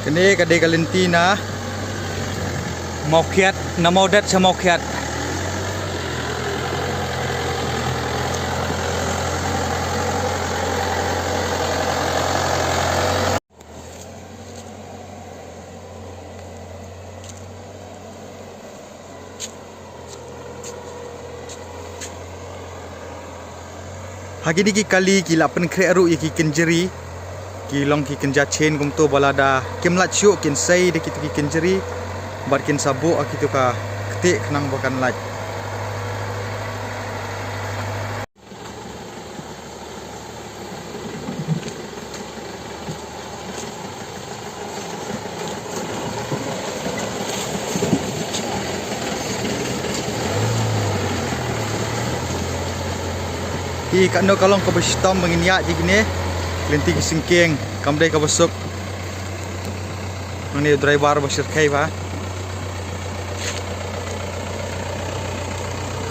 Kini kadai Kalentina mau kiat, na mau dat sa mau kiat. Hagi di kali kila pen kre aru ki kenjeri ki long ki kenja chain kum to balada kim lat syuk kin sai de ki kenjeri bar kin sabu akitu ka kete kenang bakan lat. Ki kano kalong ka bestom menginya di gini lenti ki singking kamdai ka besuk ni driver basir kai ba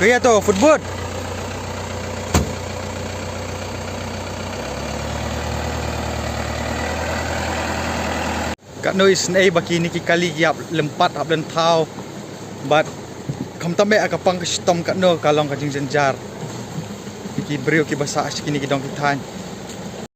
kaya to footboard kano isnai baki ni ki kali yap lempat hab dan thau but kam tambe akapang ka stom kano kalong ka jing jenjar ki brio ki basa asyik ni ki dong ki than